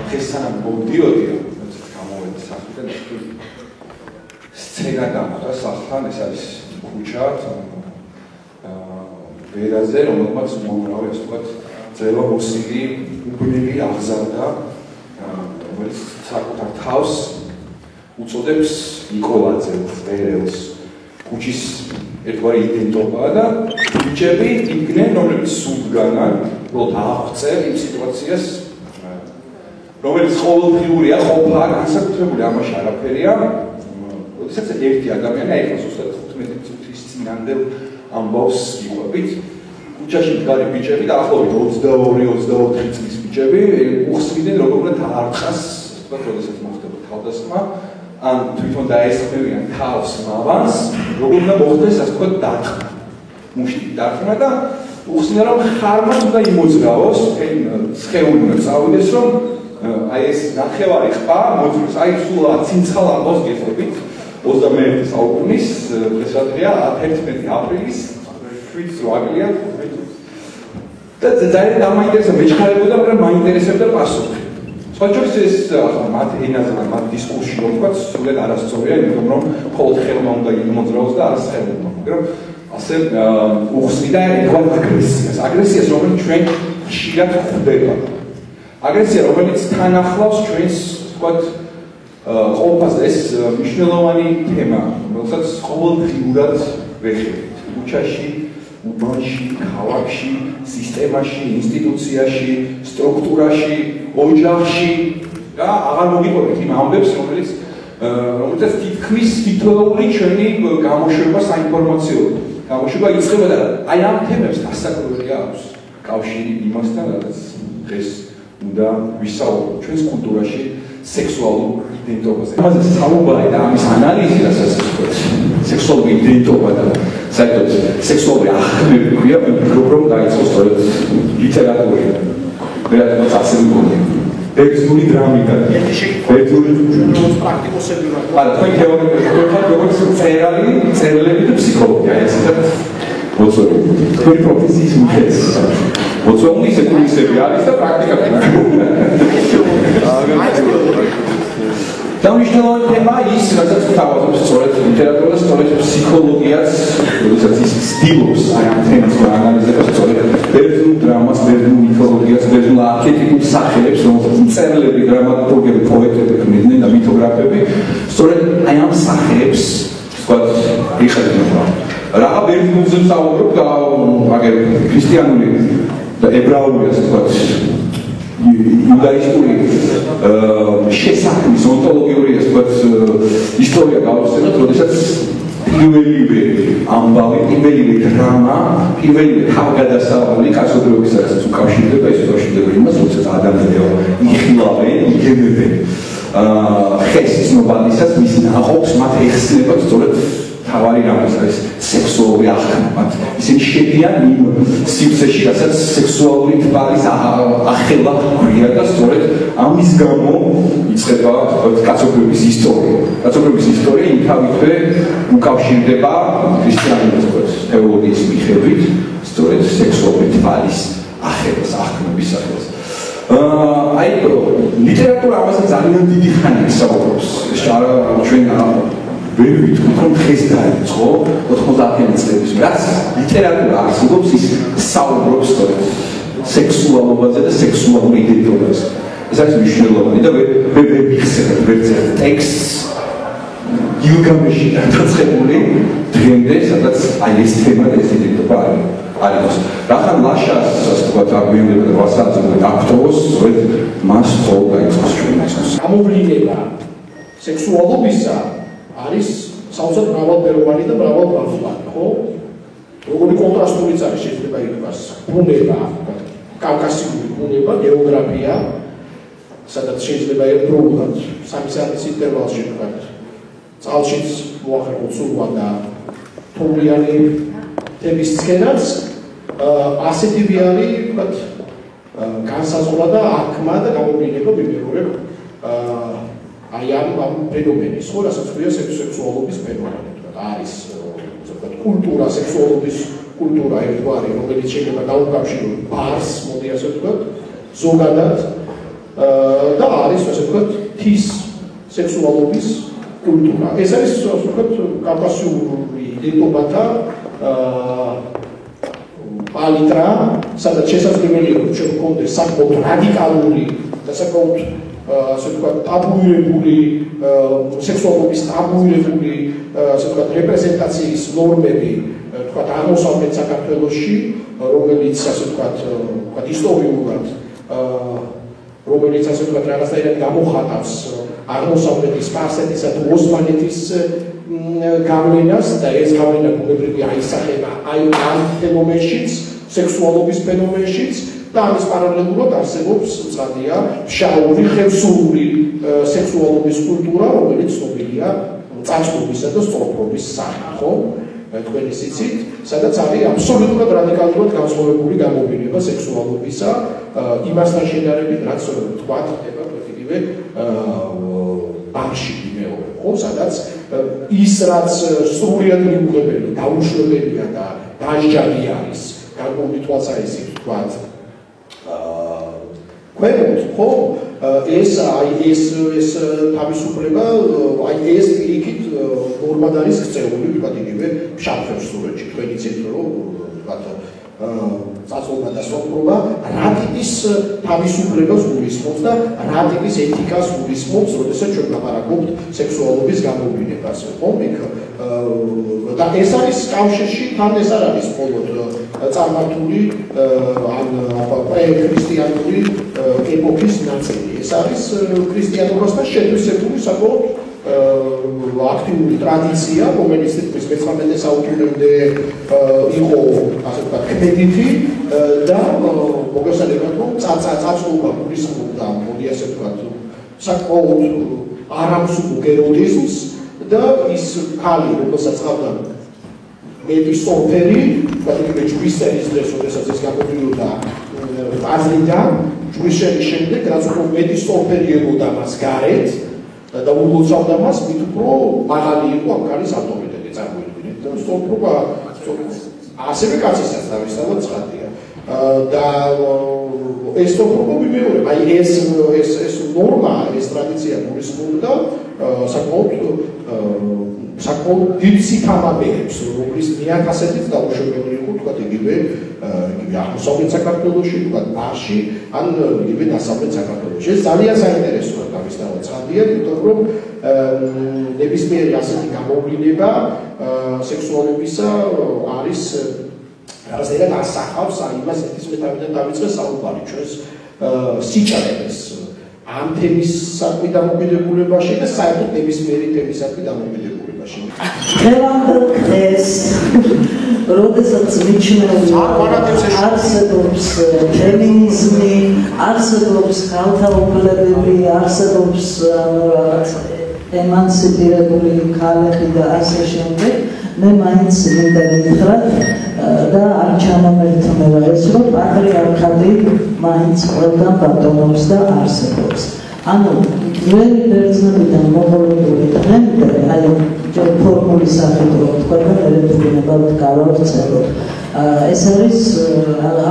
დღესთან მოვდიოდი, გამოვედი სახლიდან, სცენა გამოხდა სახლთან, ეს არის ქუჩა, ვერაზე, რომელმაც მომრავი, ასე ვთქვათ, ძველმოსილი უბნელი აღზარდა, რომელიც საკუთარ თავს უწოდებს ნიკოლაძე ვერელს. ქუჩის ერთგვარი იდენტობაა და ქუჩები იდგნენ, რომლებიც სულგანან, უბრალოდ აღწევ იმ სიტუაციას, რომელიც ყოველდღიურია, ყოფა, განსაკუთრებული ამაში არაფერია. როდესაც ერთი ადამიანი აიხსნა ზუსტად 15 წუთის წინანდელ ამბავს იყვებით. ქუჩაში მდგარი ბიჭები და ახლობით 22-24 წლის ბიჭები უხსნიდნენ როგორ უნდა დაარტყას, თქვათ, როდესაც მოხდება თავდასხმა, ან თვითონ დაესხმევიან თავს მავანს, როგორ უნდა მოხდეს, ასე ვთქვათ, დარტყმა. მუშტით დარტყმა და უხსნიან, რომ ხარმაც უნდა იმოძრავოს, სხეული უნდა წავიდეს, რომ აი ეს ნახევარი ყბა მოძროს, აი სულ ცინცხალ ამბავს გეხებით 21 საუკუნის დღესდღეა 11 აპრილის 7 და ძალიან დამაინტერესა მეჩხარებოდა, მაგრამ მაინტერესებდა პასუხი. სხვა შორის ეს მათ ენაზე და მათ დისკურსში რომ ვთქვათ, სულად არასწორია, იმიტომ რომ მხოლოდ ხელმა უნდა იმოძრავოს და არა სხეულმა. მაგრამ ასე უხსნიდა ერთგვარ აგრესიას, რომელიც ჩვენ ხშირად გვხვდება. აგრესია, რომელიც თან ახლავს ჩვენს, ვთქვათ, ყოფას და ეს მნიშვნელოვანი თემა, რომელსაც ყოველდღიურად ვეხებით. ქუჩაში, უბანში, ქალაქში, სისტემაში, ინსტიტუციაში, სტრუქტურაში, ოჯახში და აღარ მოგიყვებით იმ ამბებს, რომელსაც თითქმის თითოეული ჩვენი გამოშვება საინფორმაციო გამოშვება იწყება და აი ამ თემებს დასაკვირველი აქვს კავშირი იმასთან, რაც დღეს უნდა ვისაუბროთ ჩვენს კულტურაში სექსუალურ იდენტობაზე. ამაზე საუბარი და ამის ანალიზი, რასაც ვთქვათ, სექსუალური იდენტობა და საერთოდ სექსუალური აღქმები ქვია, ვფიქრობ, რომ დაიწყო სწორედ ლიტერატურიდან. ვერასდროს ასე მგონია. ბერძნული დრამიდან. ბერძნული პრაქტიკოსები ვართ. არა, თქვენ თეორიებში ვართ, როგორც წერილები და ფსიქოლოგია, ესეც მოწოდებით. თქვენი პროფესიის მიხედვით. მოწონი ისე კურსები არის და პრაქტიკა ქნა. დამნიშნულოვანი თემაა ის, რასაც გვთავაზობს სწორედ ლიტერატურა და სწორედ ფსიქოლოგიაც, როდესაც ის ცდილობს აი ამ თემის ანალიზებას, სწორედ ბერძნულ დრამას, ბერძნულ მითოლოგიას, ბერძნულ არქეტიპულ სახელებს, რომელსაც მწერლები, დრამატურგები, პოეტები ქმნიდნენ და მითოგრაფები, სწორედ აი ამ სახელებს, ვთქვათ, იხდიდნენ. რაღა ბერძნულზე ვსაუბრობ და აგერ ქრისტიანული და ებრაული, ასე ვთქვათ, იუდაისტური შესაქმნის ონტოლოგიური, ასე ვთქვათ, ისტორია გავახსენოთ, როდესაც პირველივე ამბავი, პირველივე დრამა, პირველივე თავგადასავალი კაცობრიობისასაც უკავშირდება, ის უკავშირდება იმას, როდესაც ადამიანები იხილავენ, იგებებენ ხესის ნობადისას, მის ნაყოფს მათ ეხსნებათ სწორედ თავარი რამის არის სექსუალური აღქმა. ისინი შედიან იმ სივრცეში, რასაც სექსუალური თვალის ახლა ქვია და სწორედ ამის გამო იწყება კაცობრიობის ისტორია. კაცობრიობის ისტორია იმთავითვე უკავშირდება ქრისტიანული თეოლოგიის მიხედვით სწორედ სექსუალური თვალის ახებას, აღქმების სახელს. აი ლიტერატურა ამაზე ძალიან დიდი ხანი ისაუბრებს. ჩვენ ვერ ვიტყვით, რომ დღეს დაიწყო 90-იანი წლების რაც ლიტერატურა არსებობს, ის საუბრობს სექსუალობაზე და სექსუალურ იდენტობაზე. ეს არის მნიშვნელოვანი და ვერ ვიხსენებ ვერც ერთ ტექსტს გილგამეში დაწყებული დღემდე, სადაც აი ეს თემა და ეს იდენტობა არის. რახან ლაშას, ასე ვთქვათ, აგვიანდება და ვასაძებთ აქტოვოს, სწორედ მას ხოლმე დაიწყოს ჩვენი ის. გამოვლინება სექსუალობისა არის საოცრად მრავალფეროვანი და მრავალფეროვანი, ხო? როგორი კონტრასტულიც არის შეიძლება ითქვას. ბუნება, კავკასიური ბუნება, გეოგრაფია, სადაც შეიძლება ერთდროულად 3 საათის ინტერვალში ვთქვათ, წყალშიც მოახერხოთ სულვა და თოვლიანი თემის ცქერაც, ასეთივე არის, ვთქვათ, განსაზღვრა და აღქმა და გამოვლინება მიმდინარეობს აი ამ ფენომენის, ხო, რასაც ქვია სექსუალობის ფენომენი, არის ვთქვათ, კულტურა, სექსუალობის კულტურა ერთგვარი, რომელიც შეიძლება დაუკავშიროს ბარს, მოდი ასე ვთქვათ, ზოგადად და არის ასე ვთქვათ თის სექსუალობის კულტურა. ეს არის ასე ვთქვათ კავკასიური იდენტობათა პალიტრა, სადაც შესაძლებელია რომ შეგვქონდეს საკმაოდ რადიკალური და საკმაოდ ასე ვთქვათ ტაბუირებული სექსუალობის ტაბუირებული ასე ვთქვათ რეპრეზენტაციის ნორმები ვთქვათ აღმოსავლეთ საქართველოში, რომელიც ასე ვთქვათ ისტორიულად რომელიც ასე ვთქვათ რაღაცნაირად გამოხატავს აღმოსავლეთის სპარსეთისა თუ ოსმალეთის გავლენას და ეს გავლენა ბუნებრივი აისახება აი ამ ფენომენშიც, სექსუალობის ფენომენშიც და ამის პარალელურად არსებობს ცხადია შაური ხევსურული სექსუალობის კულტურა, რომელიც ცნობილია წარსულისა და სწორფრობის სახით, ხო? თქვენი სიცით, სადაც არის აბსოლუტურად რადიკალურად განსხვავებული გამოვლინება სექსუალობისა იმასთან შედარებით, რაც თქვა ხდება იგივე ბავში მეორე, ხო, სადაც ის რაც სრულიად მიუღებელი, დაუშვებელია და დაჟჯაგი არის, გარკვეული თვალსაზრისით თქვა ქვემოთ, ხო, ეს თავისუფლება, აი ეს პირიქით ნორმად არის ქცეული, ვთქვათ იგივე ფშავ სურეთში, თქვენ იცით რომ ვთქვათ წაწოლვა და სოფრობა რა ტიპის თავისუფლებას გულისხმობს და რა ტიპის ეთიკას გულისხმობს, როდესაც ჩვენ ვლაპარაკობთ სექსუალობის გამოვლიებას, ხო? და ეს არის კავშირში, თან ეს არ არის მხოლოდ წარმართული ან პრე-ქრისტიანული ეპოქის ნაწილი. ეს არის ქრისტიანობასთან შეთვისებული საკმაოდ აქტიური ტრადიცია, რომელიც თითქმის მე-19 საუკუნემდე იყო, ასე ვთქვათ, ქმედითი და მოგესალმებით, რომ წაწოლვა გულისხმობდა, მოდი ასე ვთქვათ, საკმაოდ არამსუბუქ ეროტიზმს და ის ქალი, რომელსაც ჰყავდა მეტი სოფერი, ვთქვათ, ჯვისერის დღეს, როდესაც ეს გამოდიოდა აზრიდან, ჯვისერის შემდეგ, რაც უფრო მეტი სოფერი ებოდა მას გარეთ და ულოცავდა მას, მით უფრო მაღალი იყო ამ ქალის ავტორიტეტი, წარმოიდგინეთ. და სოფრობა ასევე კაცისაც თავისთავად ცხადია. და ეს სოფრობა მიმეორებ, აი ეს ნორმა, ეს ტრადიცია გულისხმობდა საკმაოდ დიდ სიჩქარეებს, რომლის მიაქასეთით დაუშვებელი იყო, თქვათ იგივე აღმოსავლეთ საქართველოში, თქვათ ბარში, ან იგივე დასავლეთ საქართველოში. ეს ძალიან საინტერესოა თავისთავად ცხადია, იმიტომ რომ ნებისმიერი ასეთი გამოვლინება სექსუალებისა არის რაღაცნაირად ასახავს იმას, ეთისმეტავიდან დავიწყე საუბარი ჩვენს სიჩქარეს ამ თემის საქმე დამოკიდებულებაში და საერთოდ ნებისმიერი თემის საქმე დამოკიდებულებაში. დღევანდელ დღეს, როდესაც მიჩნეულია არსებობს ფემინიზმი, არსებობს ქალთა უფლებები, არსებობს რაღაც ემანციპირებული ქალები და ასე შემდეგ, მე მაინც მინდა გითხრათ და არ ჩამომერთმევა ეს, რომ პატრიარქატი მაინც ყველგან ბატონობს და არსებობს. ანუ ძველი ბერძნებიდან მოყოლებული დღემდე, აი ჯერ ფორმული სახით რომ თქვა და ერებულებად გავავრცელოთ. ეს არის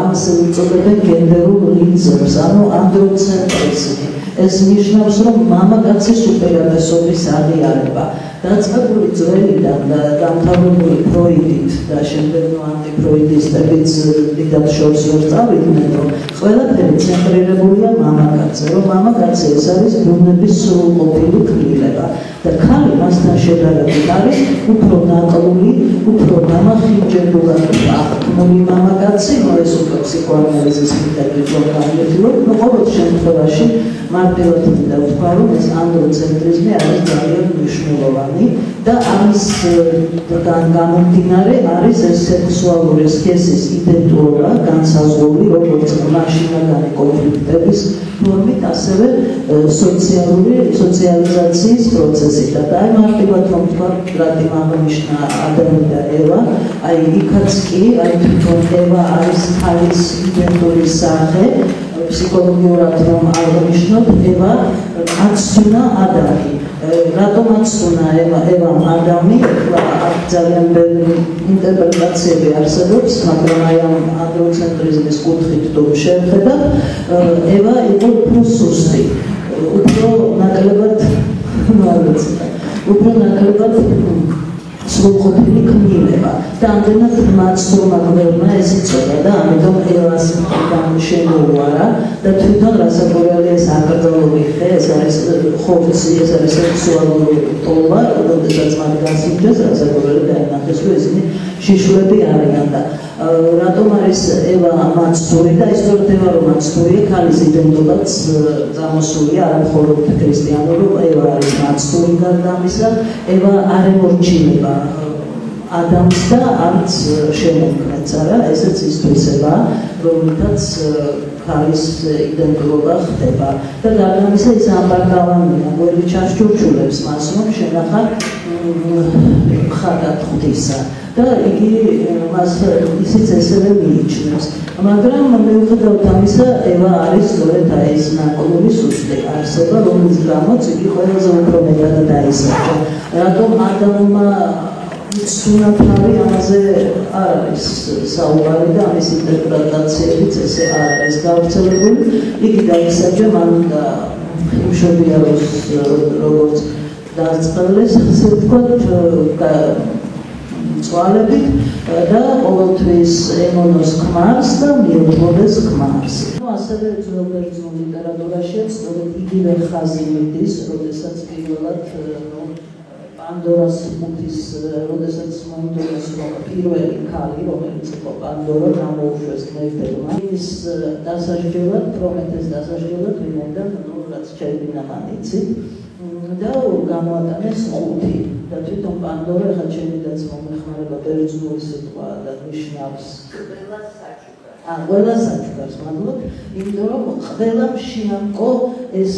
ამას უწოდებენ გენდერულ რიცხვს, ანუ ანდროცენტრიზმი. ეს ნიშნავს, რომ მამაკაცის უპირატესობის აღიარება. დაწყებული ძველიდან და დამთავრებული ფროიდით და შემდეგ ანტიფროიდისტებიც დიდად შორს ვერ წავიდნენ, რომ ყველაფერი ცენტრირებულია მამაკაცზე, რომ მამაკაცი ეს არის ბუნების სრულყოფილი ქმნილება და ქალი მასთან შედარებით არის უფრო ნაკლული, უფრო დამახინჯებულად აღქმული მამაკაცი, ეს უკვე ფსიქოანალიზის მეთოდით გამიერთება, ყოველ შემთხვევაში მარტივად მინდა ვთქვა, რომ ეს ანდროცენტრიზმი არის ძალიან მნიშვნელოვანი და ამისგან გამომდინარე არის ეს სექსუალური სქესის იდენტურობა განსაზღვრული როგორც მაშინაგანი კონფლიქტების ფორმით, ასევე სოციალიზაციის პროცესით. და აი მარტივად რომ ვთქვა, რატომ აღნიშნა ადამი და ევა, აი იქაც კი, აი თვითონ ევა არის ქალის იდენტური სახე, ფსიქოლოგიურად რომ აღნიშნოთ, ევა აცუნა ადამი. რატომ აცუნა ევამ ადამი? აქ ძალიან ბევრი ინტერპრეტაციები არსებობს, მაგრამ აი ამ ანდროცენტრიზმის კუთხით თუ შევხედავ, ევა იყო უფრო სუსტი, უფრო ნაკლებად უფრო ნაკლებად სრულყოფილი ქმნილება და ამდენად მაცდომა გვერდმა ეს იწოდა და ამიტომ ელას შემოუარა და თვითონ რასაკვირველია ეს აკრძალული ხე ეს არის ხორცი ეს არის სექსუალური ტოლვა როდესაც მათ გასინჯეს რასაკვირველი დაინახეს რომ ისინი შიშვლები არიან და რატომ არის ევა მაცდური და ისწორედ ევა რომ მაცდურია ქალის იდენტობაც წამოსულია არა მხოლოდ ქრისტიანობა ევა არის მაცდური გარდა ამისა ევა არ ემორჩილება ადამიანს და არც შემოქმნებს არა ესეც ის თვისება რომლითაც ქალის იდენტობა ხდება და გარდა ამისა ის ამბარგავანია გვერდი ჩასჩურჩულებს მას რომ შენახარ ხადად ღვთისა და იგი მას ისიც ესევე მიიჩნევს მაგრამ მიუხედავად ამისა ევა არის სწორედ ეს ნაკლებად სუსტი არსება რომლის გამოც იგი ყველაზე უფრო მეტად დაისახა რატომ ადამიანმა სუნათარი ამაზე არ არის საუბარი და ამის ინტერპრეტაციებიც ესე არ არის გავრცელებული იგი დაისაჯა მან და იმშობია როგორც დაწყალეს ასე ვთქვათ წვალებით და ყოველთვის ემონოს ქმარს და მიუძღოდეს ქმარს. ასევე ძველბერძნულ ლიტერატურაშია სწორედ იგივე ხაზი მიდის, როდესაც პირველად პანდორას მუქის, როდესაც მოინდომეს რომ პირველი ქალი, რომელიც იყო პანდორა, გამოუშვეს ნეფერმა, ის დასაჯდელად, პრომეთეს დასაჯდელად ვინმე რაც ჩაიდინა მანიცით და გამოატანეს ხუთი და თვითონ პანდორა ხა ჩემიდაც მომეხმარება ბერძნული სიტყვა და ნიშნავს ყველა საჩუქარს მადლობ იმიტომ რომ ყველა შეამკო ეს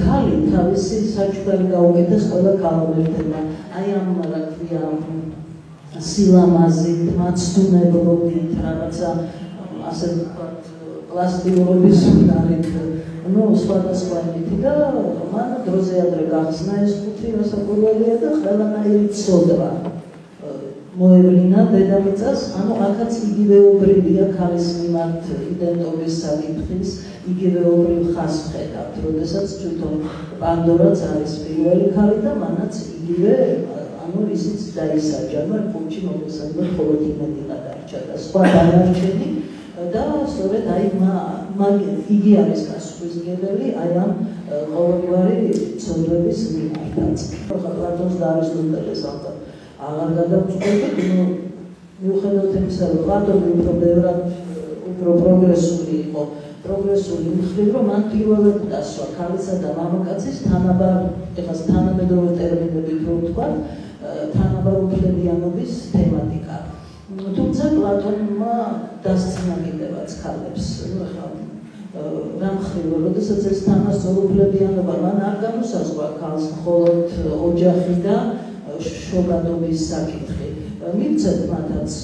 ქალი თავისი საჩუქარი გაუკეთეს ყველა ქალღმერთებმა აი ამ რა ქვია სილამაზით მაცდუნებლობით რაღაცა ასე ვთქვათ კლასტიურობის უნარით სხვადასხვა იმითი და მან დროზე ადრე გახსნა ეს ხუთი რასაკვირველია და ყველანაირი ცოდვა მოევლინა დედამიწას, ანუ აქაც იგივეობრივია ქალის მიმართ იდენტობის საკითხის, იგივეობრივ ხაზს ხედავთ, როდესაც თვითონ პანდორაც არის პირველი ქალი და მანაც იგივე, ანუ ისიც დაისაჯა, ხუთში მოგესალმებით მხოლოდ იმედი გადარჩა და სხვა დანარჩენი და სწორედ აი იგი არის გასხვისგებელი აი ამ ყოველგვარი ცოდვების მიმართაც. პლატონს და არისტოტელეს ალბათ აღარ გადავწყვეტით, მიუხედავად იმისა, რომ პლატონი უფრო პროგრესული იყო, პროგრესული მხრივ, რომ მან პირველად დასვა ქალისა და მამაკაცის თანამედროვე ტერმინებით რო ვთქვათ, თანაბარუფლებიანობის თემატიკა. თუმცა პლატონმა დასცინა კიდევაც ქალებს, რა მხრივ, როდესაც ეს თანასწორუფლებიანობა მან არ განუსაზღვრა ქალს მხოლოდ ოჯახი და შობადობის საკითხი. მივცეთ მათაც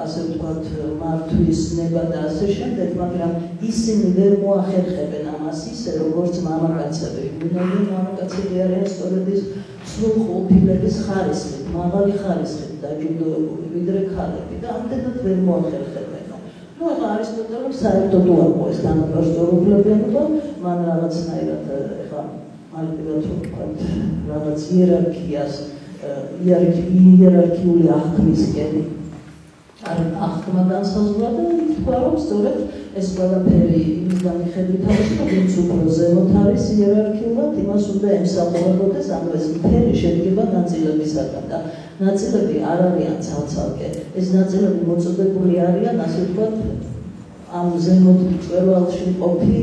ასე ვთქვათ მართვის ნება და ასე შემდეგ, მაგრამ ისინი ვერ მოახერხებენ ამას ისე, როგორც მამაკაცები. ვინაიდან მამაკაცები არიან სწორედ ის სრულყოფილების ხარისხით, მაღალი ხარისხით დაჯილდოებული, ვიდრე ქალები და ამდენად ვერ მოახერხებენ. ახლა არისტოტელემ საერთოდ უარყო ეს თანაბარსწორუფლებიანობა, მან რაღაცნაირად ახლა მალტივად ვთქვათ რაღაც იერარქიული აღქმისკენ აღქმა განსაზღვრა და თქვა რომ სწორედ ეს ყველაფერი იმის გამიხედვით არის რომ ვინც უფრო ზემოთ არის იერარქიულად იმას უნდა ემსახურებოდეს ანუ ეს მთელი შედგება ნაწილებისაგან და ნაწილები არ არიან ცალ-ცალკე ეს ნაწილები მოწოდებული არიან ასე ვთქვათ ამ ზემოთ მწვერვალში მყოფი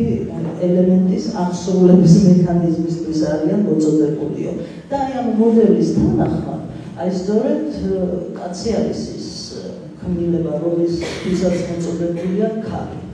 ელემენტის აღსრულების მექანიზმისთვის არიან მოწოდებულიო და აი ამ მოდელის თანახმად აი სწორედ კაცი არის ის ქმნილება, რომლისთვისაც მოწოდებულია ქალი.